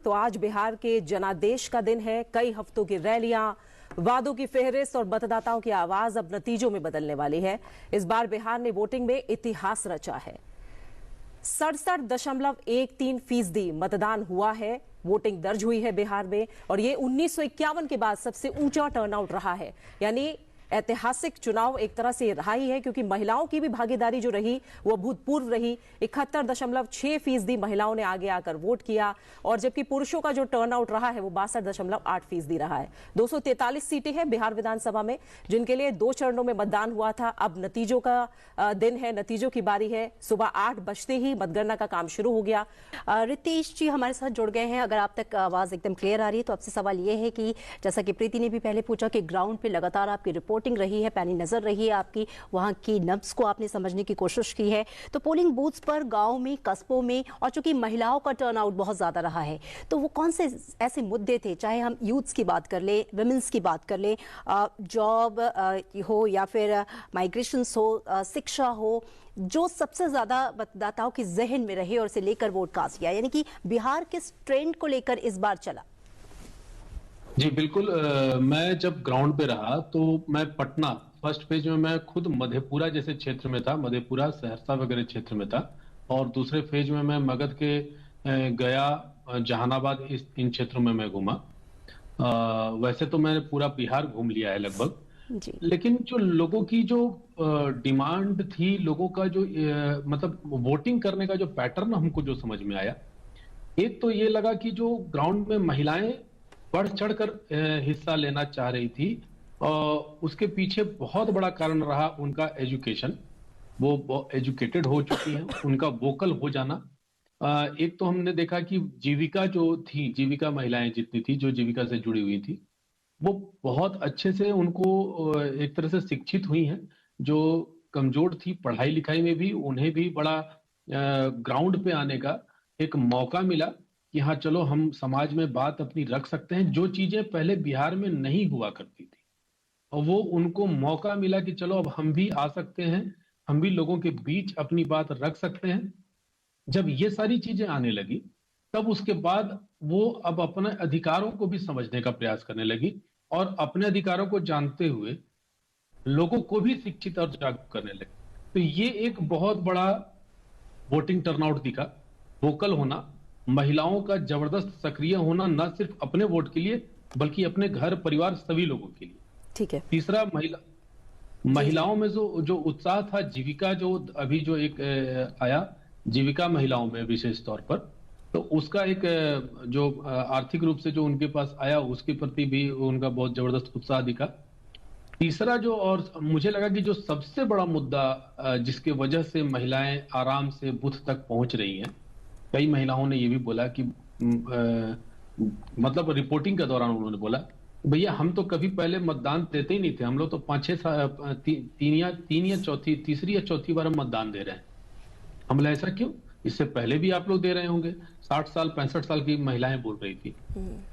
तो आज बिहार के जनादेश का दिन है। कई हफ्तों की रैलियां, वादों की फेहरिस्त और मतदाताओं की आवाज अब नतीजों में बदलने वाली है। इस बार बिहार ने वोटिंग में इतिहास रचा है। 67.13% मतदान हुआ है, वोटिंग दर्ज हुई है बिहार में, और ये 1951 के बाद सबसे ऊंचा टर्नआउट रहा है। यानी ऐतिहासिक चुनाव एक तरह से रहा ही है, क्योंकि महिलाओं की भी भागीदारी जो रही वो अभूतपूर्व रही। 71.6% महिलाओं ने आगे आकर वोट किया, और जबकि पुरुषों का जो टर्नआउट रहा है वो 62.8% रहा है। 243 सीटें हैं बिहार विधानसभा में, जिनके लिए 2 चरणों में मतदान हुआ था। अब नतीजों का दिन है, नतीजों की बारी है। सुबह 8 बजते ही मतगणना का काम शुरू हो गया। रितेश जी हमारे साथ जुड़ गए हैं। अगर आप तक आवाज एकदम क्लियर आ रही है तो आपसे सवाल ये है कि जैसा कि प्रीति ने भी पहले पूछा कि ग्राउंड पे लगातार आपकी रिपोर्टिंग रही है, पैनी नजर रही है आपकी, वहां की नब्ज को आपने समझने की कोशिश की है। तो पोलिंग बूथ्स पर गांव में, कस्बों में, और चूंकि महिलाओं का टर्नआउट बहुत ज्यादा रहा है, तो वो कौन से ऐसे मुद्दे थे, चाहे हम यूथ्स की बात कर लें, विमेंस की बात कर लें, जॉब हो या फिर माइग्रेशन हो, शिक्षा हो, जो सबसे ज्यादा मतदाताओं के जहन में रहे और इसे लेकर वोट कास्ट किया, यानी कि बिहार किस ट्रेंड को लेकर इस बार चला? जी बिल्कुल। मैं जब ग्राउंड पे रहा तो मैं पटना फर्स्ट फेज में मैं खुद मधेपुरा जैसे क्षेत्र में था, मधेपुरा सहरसा वगैरह क्षेत्र में था, और दूसरे फेज में मैं मगध के गया, जहानाबाद, इन क्षेत्रों में मैं घूमा। वैसे तो मैंने पूरा बिहार घूम लिया है लगभग, लेकिन जो लोगों की जो डिमांड थी, लोगों का जो मतलब वोटिंग करने का जो पैटर्न हमको जो समझ में आया, एक तो ये लगा कि जो ग्राउंड में महिलाएं बढ़ चढ़कर हिस्सा लेना चाह रही थी, और उसके पीछे बहुत बड़ा कारण रहा उनका एजुकेशन। वो एजुकेटेड हो चुकी हैं, उनका वोकल हो जाना। एक तो हमने देखा कि जीविका जो थी, जीविका महिलाएं जितनी थी जो जीविका से जुड़ी हुई थी, वो बहुत अच्छे से उनको एक तरह से शिक्षित हुई हैं। जो कमजोर थी पढ़ाई लिखाई में भी, उन्हें भी बड़ा ग्राउंड पे आने का एक मौका मिला कि हाँ चलो हम समाज में बात अपनी रख सकते हैं, जो चीजें पहले बिहार में नहीं हुआ करती थी। और वो उनको मौका मिला कि चलो अब हम भी आ सकते हैं, हम भी लोगों के बीच अपनी बात रख सकते हैं। जब ये सारी चीजें आने लगी, तब उसके बाद वो अब अपने अधिकारों को भी समझने का प्रयास करने लगी, और अपने अधिकारों को जानते हुए लोगों को भी शिक्षित और जागरूक करने लगी। तो ये एक बहुत बड़ा वोटिंग टर्नआउट दिखा। वोकल होना, महिलाओं का जबरदस्त सक्रिय होना, न सिर्फ अपने वोट के लिए बल्कि अपने घर परिवार सभी लोगों के लिए। ठीक है। तीसरा, महिलाओं में जो उत्साह था, जीविका जो अभी जो एक आया, जीविका महिलाओं में विशेष तौर पर, तो उसका एक जो आर्थिक रूप से जो उनके पास आया, उसके प्रति भी उनका बहुत जबरदस्त उत्साह दिखा। तीसरा जो, और मुझे लगा कि जो सबसे बड़ा मुद्दा जिसके वजह से महिलाएं आराम से बूथ तक पहुंच रही हैं, कई महिलाओं ने ये भी बोला कि मतलब रिपोर्टिंग के दौरान उन्होंने बोला, भैया हम तो कभी पहले मतदान देते ही नहीं थे, हम लोग तो 5-6 तीसरी या चौथी बार हम मतदान दे रहे हैं। हम बोले ऐसा क्यों, इससे पहले भी आप लोग दे रहे होंगे। 60 साल 65 साल की महिलाएं बोल रही थी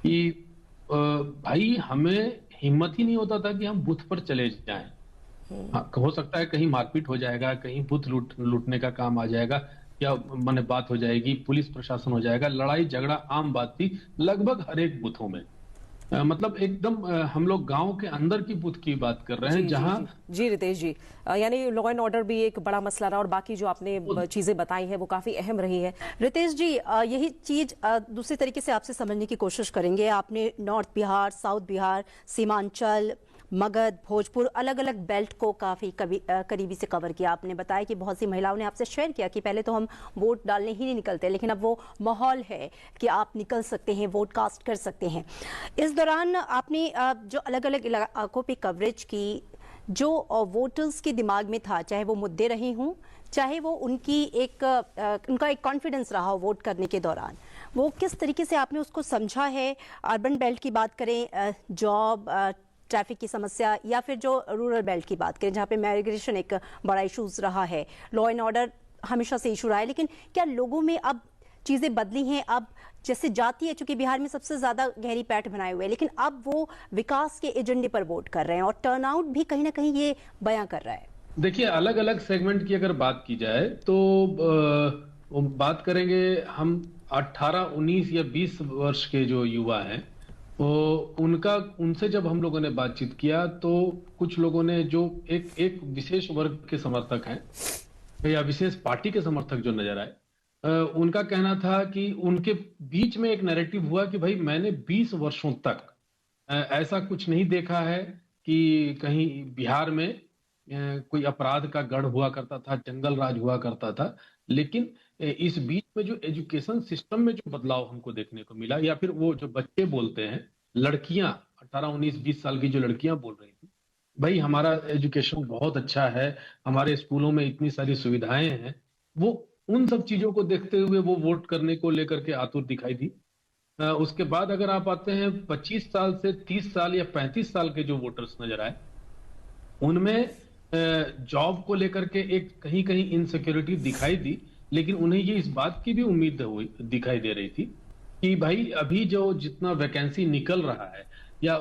कि भाई हमें हिम्मत ही नहीं होता था कि हम बूथ पर चले जाएं। हो सकता है कहीं मारपीट हो जाएगा, कहीं बूथ लूटने का काम आ जाएगा, या माने बात हो जाएगी, पुलिस प्रशासन हो जाएगा, लड़ाई झगड़ा आम बात थी लगभग हर एक बूथों में। मतलब एकदम हम लोग गांव के अंदर की बूथ की बात कर रहे हैं, जहां जी रितेश जी, यानी लॉ एंड ऑर्डर भी एक बड़ा मसला रहा, और बाकी जो आपने चीजें बताई हैं वो काफी अहम रही है। रितेश जी, यही चीज दूसरे तरीके से आपसे समझने की कोशिश करेंगे। आपने नॉर्थ बिहार, साउथ बिहार, सीमांचल, मगध, भोजपुर, अलग अलग बेल्ट को काफी करीबी से कवर किया। आपने बताया कि बहुत सी महिलाओं ने आपसे शेयर किया कि पहले तो हम वोट डालने ही नहीं निकलते, लेकिन अब वो माहौल है कि आप निकल सकते हैं, वोट कास्ट कर सकते हैं। इस दौरान आपने जो अलग अलग इलाकों पे कवरेज की, जो वोटर्स के दिमाग में था, चाहे वो मुद्दे रहे हों, चाहे वो उनकी उनका एक कॉन्फिडेंस रहा हो वोट करने के दौरान, वो किस तरीके से आपने उसको समझा है? अर्बन बेल्ट की बात करें, जॉब, ट्रैफिक की समस्या, या फिर जो रूरल बेल्ट की बात करें जहाँ पे माइग्रेशन एक बड़ा इशूज रहा है, लॉ एंड ऑर्डर हमेशा से इशू रहा है, लेकिन क्या लोगों में अब चीजें बदली हैं? अब जैसे जाति है, चूंकि बिहार में सबसे ज्यादा गहरी पैठ बनाए हुए है, लेकिन अब वो विकास के एजेंडे पर वोट कर रहे हैं, और टर्नआउट भी कहीं ना कहीं ये बयां कर रहा है। देखिए, अलग अलग सेगमेंट की अगर बात की जाए तो बात करेंगे हम 18, 19 या 20 वर्ष के जो युवा हैं, वो उनसे जब हम लोगों ने बातचीत किया तो कुछ लोगों ने जो एक एक विशेष वर्ग के समर्थक हैं या विशेष पार्टी के समर्थक जो नजर आए, उनका कहना था कि उनके बीच में एक नैरेटिव हुआ कि भाई मैंने 20 वर्षों तक ऐसा कुछ नहीं देखा है कि कहीं बिहार में कोई अपराध का गढ़ हुआ करता था, जंगल राज हुआ करता था। लेकिन इस बीच में जो एजुकेशन सिस्टम में जो बदलाव हमको देखने को मिला, या फिर वो जो बच्चे बोलते हैं, लड़कियां 18, 19, 20 साल की जो लड़कियां बोल रही थी, भाई हमारा एजुकेशन बहुत अच्छा है, हमारे स्कूलों में इतनी सारी सुविधाएं हैं, वो उन सब चीजों को देखते हुए वो वोट करने को लेकर के आतुर दिखाई दी। उसके बाद अगर आप आते हैं 25 साल से 30 साल या 35 साल के जो वोटर्स नजर आए, उनमें जॉब को लेकर के एक कहीं कहीं इनसिक्योरिटी दिखाई दी, लेकिन उन्हें ये इस बात की भी उम्मीद दिखाई दे रही थी कि भाई अभी जो जितना वैकेंसी निकल रहा है या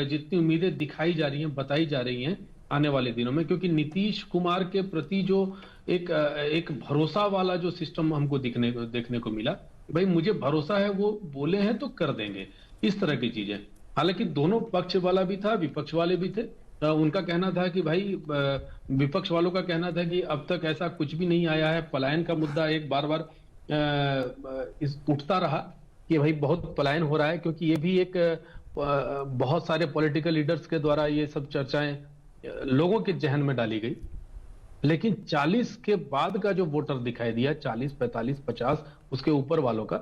जितनी उम्मीदें दिखाई जा रही हैं, बताई जा रही हैं आने वाले दिनों में, क्योंकि नीतीश कुमार के प्रति जो एक भरोसा वाला जो सिस्टम हमको देखने को मिला, भाई मुझे भरोसा है, वो बोले हैं तो कर देंगे, इस तरह की चीजें। हालांकि दोनों पक्ष वाला भी था, विपक्ष वाले भी थे। उनका कहना था कि भाई, विपक्ष वालों का कहना था कि अब तक ऐसा कुछ भी नहीं आया है, पलायन का मुद्दा एक बार बार उठता रहा कि भाई बहुत पलायन हो रहा है, क्योंकि ये भी एक बहुत सारे पॉलिटिकल लीडर्स के द्वारा ये सब चर्चाएं लोगों के जहन में डाली गई। लेकिन 40 के बाद का जो वोटर दिखाई दिया, 40, 45, 50 उसके ऊपर वालों का,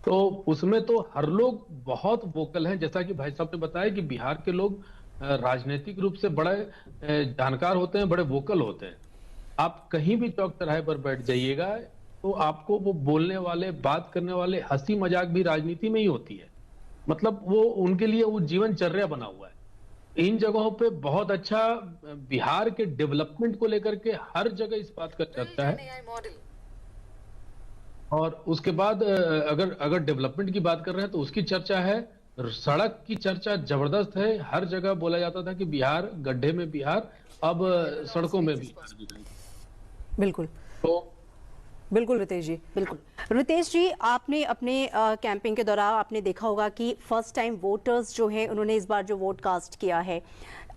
तो उसमें तो हर लोग बहुत वोकल हैं। जैसा कि भाई साहब ने बताया कि बिहार के लोग राजनीतिक रूप से बड़े जानकार होते हैं, बड़े वोकल होते हैं। आप कहीं भी चौक चौराहे पर बैठ जाइएगा तो आपको वो बोलने वाले, बात करने वाले, हंसी मजाक भी राजनीति में ही होती है। मतलब वो उनके लिए वो जीवनचर्या बना हुआ है। इन जगहों पे बहुत अच्छा बिहार के डेवलपमेंट को लेकर के हर जगह इस बात का चर्चा है। और उसके बाद अगर डेवलपमेंट की बात कर रहे हैं तो उसकी चर्चा है, सड़क की चर्चा जबरदस्त है। हर जगह बोला जाता था कि बिहार गड्ढे में बिहार, अब सड़कों में भी। बिल्कुल, तो बिल्कुल रितेश जी, बिल्कुल। रितेश जी, आपने अपने कैंपेन के दौरान आपने देखा होगा कि फर्स्ट टाइम वोटर्स जो हैं उन्होंने इस बार जो वोट कास्ट किया है,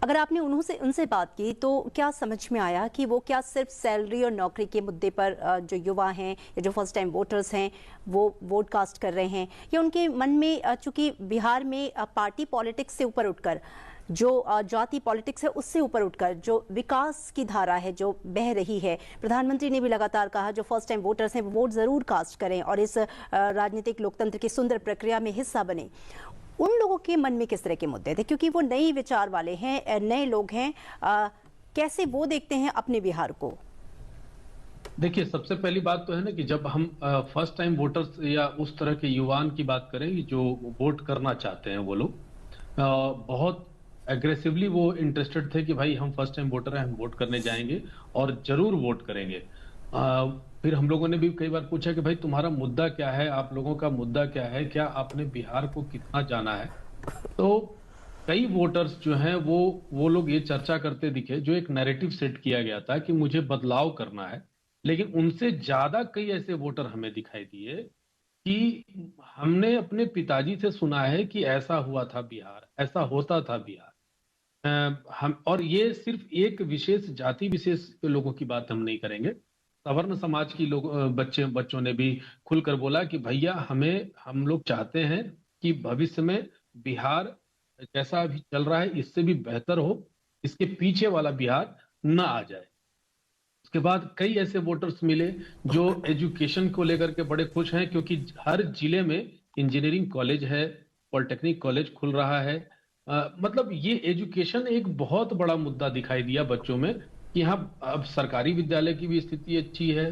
अगर आपने उनसे बात की तो क्या समझ में आया कि वो क्या सिर्फ सैलरी और नौकरी के मुद्दे पर जो युवा हैं या जो फर्स्ट टाइम वोटर्स हैं वो वोट कास्ट कर रहे हैं, या उनके मन में चूंकि बिहार में पार्टी पॉलिटिक्स से ऊपर उठकर जो जाति पॉलिटिक्स है उससे ऊपर उठकर जो विकास की धारा है जो बह रही है, प्रधानमंत्री ने भी लगातार कहा जो फर्स्ट टाइम वोटर्स हैं वो वोट जरूर कास्ट करें और इस राजनीतिक लोकतंत्र की सुंदर प्रक्रिया में हिस्सा बने, उन लोगों के मन में किस तरह के मुद्दे थे? क्योंकि वो नए विचार वाले हैं, नए लोग हैं, कैसे वो देखते हैं अपने बिहार को? देखिए, सबसे पहली बात तो है ना कि जब हम फर्स्ट टाइम वोटर्स या उस तरह के युवान की बात करें जो वोट करना चाहते हैं, वो लोग बहुत एग्रेसिवली वो इंटरेस्टेड थे कि भाई हम फर्स्ट टाइम वोटर हैं, हम वोट करने जाएंगे और जरूर वोट करेंगे। फिर हम लोगों ने भी कई बार पूछा कि भाई तुम्हारा मुद्दा क्या है, आप लोगों का मुद्दा क्या है, क्या आपने बिहार को कितना जाना है? तो कई वोटर्स जो हैं वो लोग ये चर्चा करते दिखे, जो एक नैरेटिव सेट किया गया था कि मुझे बदलाव करना है। लेकिन उनसे ज्यादा कई ऐसे वोटर हमें दिखाई दिए कि हमने अपने पिताजी से सुना है कि ऐसा हुआ था बिहार, ऐसा होता था बिहार। हम, और ये सिर्फ एक विशेष जाति विशेष के लोगों की बात हम नहीं करेंगे, सवर्ण समाज की बच्चों ने भी खुलकर बोला कि भैया हम लोग चाहते हैं कि भविष्य में बिहार जैसा अभी चल रहा है इससे भी बेहतर हो, इसके पीछे वाला बिहार न आ जाए। उसके बाद कई ऐसे वोटर्स मिले जो एजुकेशन को लेकर के बड़े खुश हैं, क्योंकि हर जिले में इंजीनियरिंग कॉलेज है, पॉलिटेक्निक कॉलेज खुल रहा है। मतलब ये एजुकेशन एक बहुत बड़ा मुद्दा दिखाई दिया बच्चों में कि हाँ, अब सरकारी विद्यालय की भी स्थिति अच्छी है,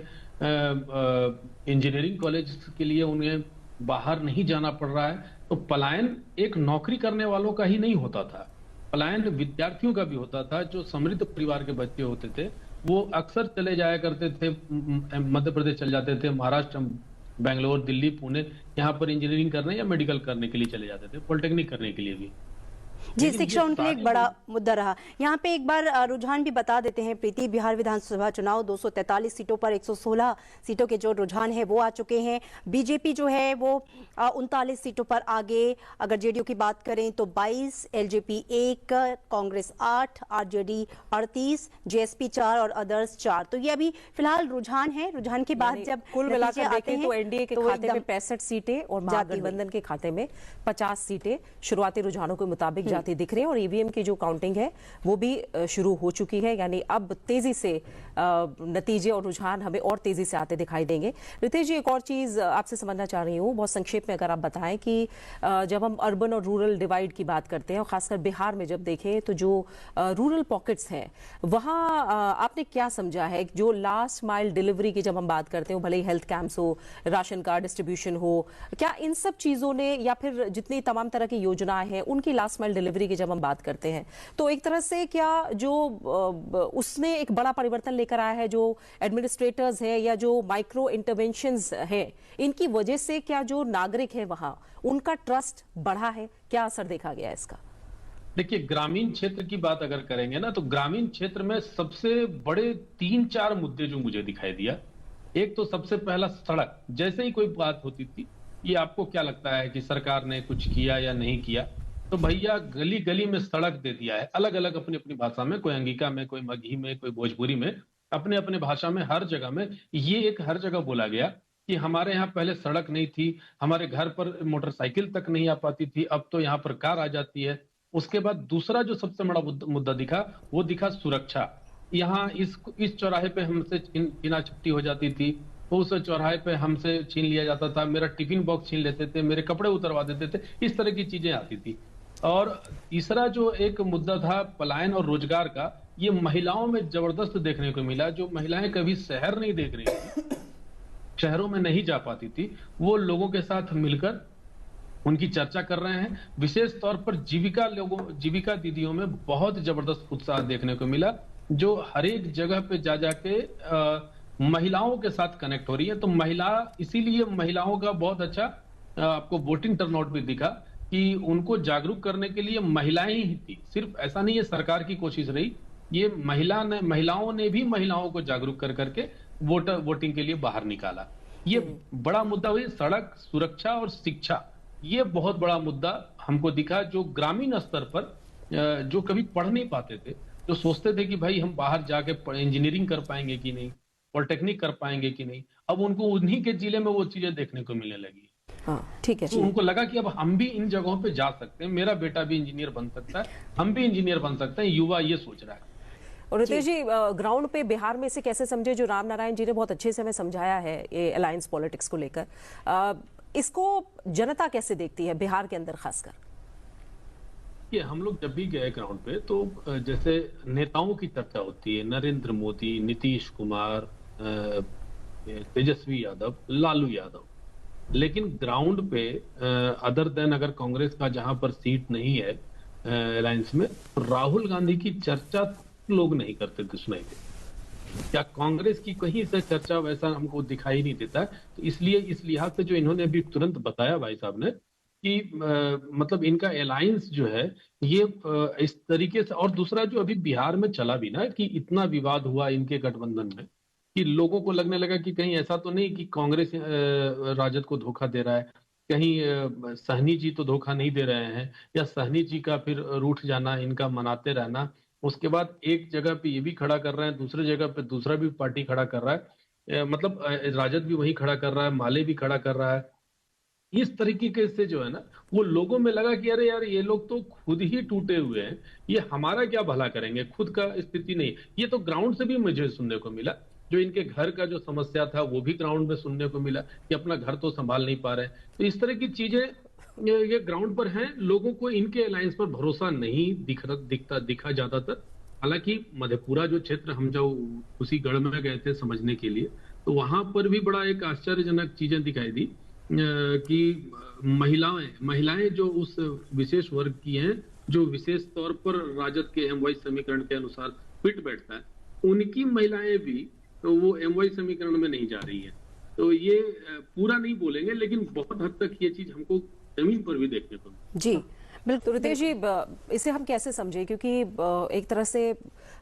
इंजीनियरिंग कॉलेज के लिए उन्हें बाहर नहीं जाना पड़ रहा है। तो पलायन एक नौकरी करने वालों का ही नहीं होता था, पलायन विद्यार्थियों का भी होता था। जो समृद्ध परिवार के बच्चे होते थे वो अक्सर चले जाया करते थे, मध्य प्रदेश चले जाते थे, महाराष्ट्र, बेंगलोर, दिल्ली, पुणे, यहाँ पर इंजीनियरिंग करने या मेडिकल करने के लिए चले जाते थे, पॉलिटेक्निक करने के लिए भी। जी, लेकिन ये शिक्षा उनके लिए एक सारे बड़ा मुद्दा रहा। यहाँ पे एक बार रुझान भी बता देते हैं प्रीति। बिहार विधानसभा चुनाव 243 सीटों पर 116 सीटों के जो रुझान है वो आ चुके हैं। बीजेपी जो है वो 39 सीटों पर आगे। अगर जेडीयू की बात करें तो 22, एलजेपी 1, कांग्रेस 8, आरजेडी 38, जेएसपी 4 और अदर्स 4। तो ये अभी फिलहाल रुझान है। रुझान के बाद यानी जब कुल नतीजे मिलाकर आते देखें हैं तो एनडीए के तो खाते में एकदम 65 सीटें और जाती हुई। महागठबंधन के खाते में 50 सीटें शुरुआती रुझानों के मुताबिक जाती दिख रही हैं। और ईवीएम की जो काउंटिंग है वो भी शुरू हो चुकी है। यानी अब तेजी से नतीजे और रुझान हमें और तेजी से आते दिखाई देंगे। रितेश जी, एक और चीज आपसे समझना चाह रही हूँ, बहुत संक्षेप में अगर आप बताएं कि जब हम अर्बन और रूरल डिवाइड की बात करते हैं और खासकर बिहार में जब देखें तो जो रूरल पॉकेट्स हैं वहां आपने क्या समझा है? जो लास्ट माइल डिलीवरी की जब हम बात करते हैं, भले ही हेल्थ कैंप्स हो, राशन कार्ड डिस्ट्रीब्यूशन हो, क्या इन सब चीजों ने या फिर जितनी तमाम तरह की योजनाएं हैं उनकी लास्ट माइल डिलीवरी की जब हम बात करते हैं तो एक तरह से क्या जो उसने एक बड़ा परिवर्तन लेकर आया है, जो एडमिनिस्ट्रेटर्स हैं या जो माइक्रो इंटरवेंशंस हैं, इनकी वजह से क्या जो नागरिक है वहां उनका ट्रस्ट बढ़ा है? क्या असर देखा गया इसका? देखिए, ग्रामीण क्षेत्र की बात अगर करेंगे ना, तो ग्रामीण क्षेत्र में सबसे बड़े 3-4 मुद्दे जो मुझे दिखाई दिया। एक तो सबसे पहला सड़क। जैसे ही कोई बात होती थी, ये आपको क्या लगता है कि सरकार ने कुछ किया या नहीं किया, तो भैया गली गली में सड़क दे दिया है, अलग अलग अपनी अपनी भाषा में, कोई अंगिका में, कोई मगही में, कोई भोजपुरी में, अपने अपने भाषा में, हर जगह में ये एक हर जगह बोला गया कि हमारे यहाँ पहले सड़क नहीं थी, हमारे घर पर मोटरसाइकिल तक नहीं आ पाती थी, अब तो यहाँ पर कार आ जाती है। उसके बाद दूसरा जो सबसे बड़ा मुद्दा दिखा, वो दिखा सुरक्षा। यहाँ इस चौराहे पे हमसे छीना झपटी हो जाती थी, उस चौराहे पे हमसे छीन लिया जाता था, मेरा टिफिन बॉक्स छीन लेते थे, मेरे कपड़े उतरवा देते थे, इस तरह की चीजें आती थी। और तीसरा जो एक मुद्दा था पलायन और रोजगार का, ये महिलाओं में जबरदस्त देखने को मिला। जो महिलाएं कभी शहर नहीं देख रही थी, शहरों में नहीं जा पाती थी, वो लोगों के साथ मिलकर उनकी चर्चा कर रहे हैं। विशेष तौर पर जीविका दीदियों में बहुत जबरदस्त उत्साह देखने को मिला, जो हर एक जगह पे जा जाके महिलाओं के साथ कनेक्ट हो रही है। तो इसीलिए महिलाओं का बहुत अच्छा आपको वोटिंग टर्नआउट भी दिखा कि उनको जागरूक करने के लिए महिलाएं ही थी। सिर्फ ऐसा नहीं है सरकार की कोशिश रही, ये महिलाओं ने भी महिलाओं को जागरूक कर करके वोटिंग के लिए बाहर निकाला। ये बड़ा मुद्दा हुई सड़क, सुरक्षा और शिक्षा। ये बहुत बड़ा मुद्दा हमको दिखा, जो ग्रामीण स्तर पर जो कभी पढ़ नहीं पाते थे, जो सोचते थे कि भाई हम बाहर जाके इंजीनियरिंग कर पाएंगे कि नहीं, पॉलिटेक्निक कर पाएंगे कि नहीं, अब उनको उन्हीं के जिले में वो चीजें देखने को मिलने लगी। हाँ, ठीक है। तो उनको लगा कि अब हम भी इन जगहों पे जा सकते हैं, मेरा बेटा भी इंजीनियर बन सकता है, हम भी इंजीनियर बन सकते हैं। युवा ये सोच रहा है। और रितेश जी, ग्राउंड पे बिहार में से कैसे समझे, जो राम नारायण जी ने बहुत अच्छे से हमें समझाया है ये अलायंस पॉलिटिक्स को लेकर, इसको जनता कैसे देखती है बिहार के अंदर खासकर? ये हम लोग जब भी गए ग्राउंड पे, तो जैसे नेताओं की चर्चा होती है, नरेंद्र मोदी, नीतीश कुमार, तेजस्वी यादव, लालू यादव, लेकिन ग्राउंड पे अदर देन अगर कांग्रेस का जहां पर सीट नहीं है अलायंस में, तो राहुल गांधी की चर्चा लोग नहीं करते थे, सुनाई देते। क्या कांग्रेस की कहीं से चर्चा वैसा हमको दिखाई नहीं देता। तो इसलिए इस लिहाज से जो इन्होंने अभी तुरंत बताया भाई साहब ने कि मतलब इनका अलायंस जो है ये इस तरीके से। और दूसरा जो अभी बिहार में चला भी ना, कि इतना विवाद हुआ इनके गठबंधन में कि लोगों को लगने लगा कि कहीं ऐसा तो नहीं कि कांग्रेस राजद को धोखा दे रहा है, कहीं सहनी जी तो धोखा नहीं दे रहे हैं, या सहनी जी का फिर रूठ जाना, इनका मनाते रहना। उसके बाद एक जगह पे ये भी खड़ा कर रहे हैं, दूसरे जगह पे दूसरा भी पार्टी खड़ा कर रहा है, मतलब राजद भी वही खड़ा कर रहा है, माले भी खड़ा कर रहा है। इस तरीके से जो है ना, वो लोगों में लगा कि अरे यार ये लोग तो खुद ही टूटे हुए हैं, ये हमारा क्या भला करेंगे, खुद का स्थिति नहीं। ये तो ग्राउंड से भी मुझे सुनने को मिला, जो इनके घर का जो समस्या था वो भी ग्राउंड में सुनने को मिला कि अपना घर तो संभाल नहीं पा रहे। तो इस तरह की चीजें ये ग्राउंड पर हैं। लोगों को इनके अलायंस पर भरोसा नहीं दिखा ज्यादातर। हालांकि मधेपुरा जो क्षेत्र हम जो उसी गढ़ में गए थे समझने के लिए, तो वहां पर भी बड़ा एक आश्चर्यजनक चीजें दिखाई दी कि महिलाएं जो उस विशेष वर्ग की हैं, जो विशेष तौर पर राजद के एमवाई समीकरण के अनुसार फिट बैठता है, उनकी महिलाएं भी तो वो एमवाई समीकरण में नहीं जा रही है। तो ये पूरा नहीं बोलेंगे, लेकिन बहुत हद तक ये चीज हमको जमीन पर भी देखने को। जी बिल्कुल। तो रितेश जी, इसे हम कैसे समझें, क्योंकि एक तरह से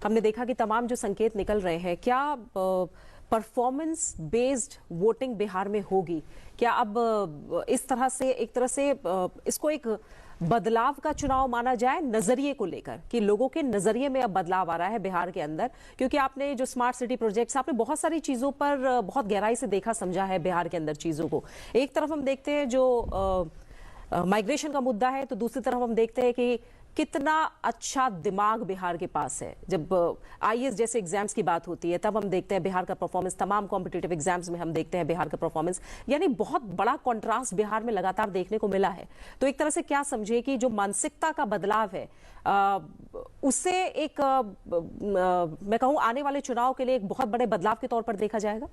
हमने देखा कि तमाम जो संकेत निकल रहे हैं, क्या परफॉर्मेंस बेस्ड वोटिंग बिहार में होगी? क्या अब इस तरह से एक तरह से इसको एक बदलाव का चुनाव माना जाए नजरिए को लेकर, कि लोगों के नजरिए में अब बदलाव आ रहा है बिहार के अंदर? क्योंकि आपने जो स्मार्ट सिटी प्रोजेक्ट्स, आपने बहुत सारी चीजों पर बहुत गहराई से देखा समझा है बिहार के अंदर चीजों को। एक तरफ हम देखते हैं जो माइग्रेशन का मुद्दा है, तो दूसरी तरफ हम देखते हैं कि कितना अच्छा दिमाग बिहार के पास है। जब आईएएस जैसे एग्जाम्स की बात होती है तब हम देखते हैं बिहार का परफॉर्मेंस, तमाम कॉम्पिटिटिव एग्जाम्स में हम देखते हैं बिहार का परफॉर्मेंस, यानी बहुत बड़ा कॉन्ट्रास्ट बिहार में लगातार देखने को मिला है। तो एक तरह से क्या समझे कि जो मानसिकता का बदलाव है उससे एक मैं कहूं आने वाले चुनाव के लिए एक बहुत बड़े बदलाव के तौर पर देखा जाएगा?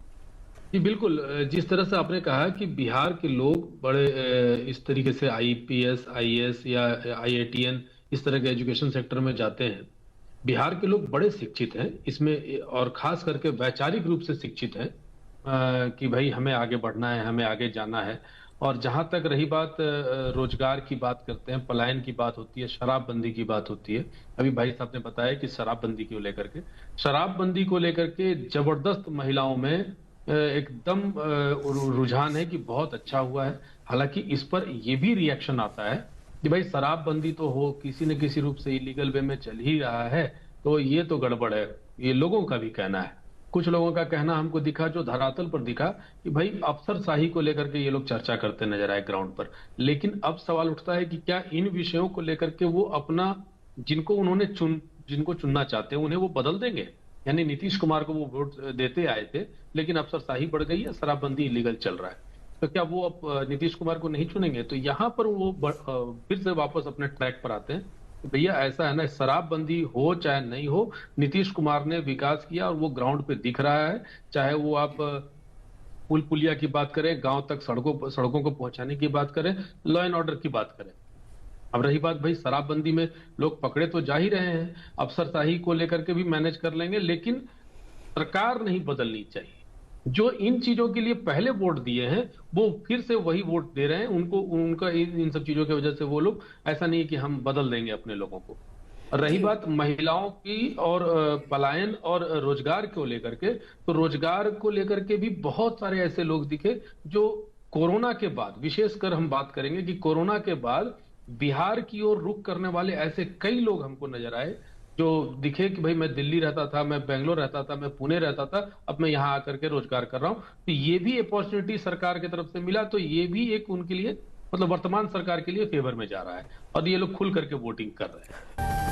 जी बिल्कुल। जिस तरह से आपने कहा कि बिहार के लोग बड़े इस तरीके से आईपीएस, आईएएस या आईआईटीएन इस तरह के एजुकेशन सेक्टर में जाते हैं, बिहार के लोग बड़े शिक्षित हैं इसमें, और खास करके वैचारिक रूप से शिक्षित हैं कि भाई हमें आगे बढ़ना है, हमें आगे जाना है। और जहां तक रही बात रोजगार की बात करते हैं, पलायन की बात होती है, शराबबंदी की बात होती है। अभी भाई साहब ने बताया कि शराबबंदी को लेकर के, शराबबंदी को लेकर के जबरदस्त महिलाओं में एकदम रुझान है कि बहुत अच्छा हुआ है। हालांकि इस पर यह भी रिएक्शन आता है कि भाई शराबबंदी तो हो, किसी न किसी रूप से इलीगल वे में चल ही रहा है, तो ये तो गड़बड़ है। ये लोगों का भी कहना है। कुछ लोगों का कहना हमको दिखा, जो धरातल पर दिखा, कि भाई अफसरशाही को लेकर के ये लोग चर्चा करते नजर आए ग्राउंड पर। लेकिन अब सवाल उठता है कि क्या इन विषयों को लेकर के वो अपना, जिनको चुनना चाहते हैं उन्हें वो बदल देंगे? यानी नीतीश कुमार को वो वोट देते आए थे, लेकिन अफसरशाही बढ़ गई है, शराबबंदी इलीगल चल रहा है, तो क्या वो अब नीतीश कुमार को नहीं चुनेंगे? तो यहाँ पर वो फिर से वापस अपने ट्रैक पर आते हैं कि भैया ऐसा है ना, शराबबंदी हो चाहे नहीं हो, नीतीश कुमार ने विकास किया और वो ग्राउंड पे दिख रहा है। चाहे वो आप पुल पुलिया की बात करें, गांव तक सड़कों को पहुंचाने की बात करें, लॉ एंड ऑर्डर की बात करें। अब रही बात भाई शराबबंदी में, लोग पकड़े तो जा ही रहे हैं, अफसरशाही को लेकर के भी मैनेज कर लेंगे, लेकिन सरकार नहीं बदलनी चाहिए। जो इन चीजों के लिए पहले वोट दिए हैं वो फिर से वही वोट दे रहे हैं उनको, उनका इन सब चीजों की वजह से वो लोग, ऐसा नहीं है कि हम बदल देंगे अपने लोगों को। रही बात महिलाओं की और पलायन और रोजगार को लेकर के, तो रोजगार को लेकर के भी बहुत सारे ऐसे लोग दिखे जो कोरोना के बाद, विशेषकर हम बात करेंगे कि कोरोना के बाद बिहार की ओर रुख करने वाले ऐसे कई लोग हमको नजर आए, जो दिखे कि भाई मैं दिल्ली रहता था, मैं बेंगलोर रहता था, मैं पुणे रहता था, अब मैं यहाँ आकर के रोजगार कर रहा हूँ। तो ये भी अपॉर्चुनिटी सरकार की तरफ से मिला, तो ये भी एक उनके लिए, मतलब वर्तमान सरकार के लिए फेवर में जा रहा है, और ये लोग खुल करके वोटिंग कर रहे हैं।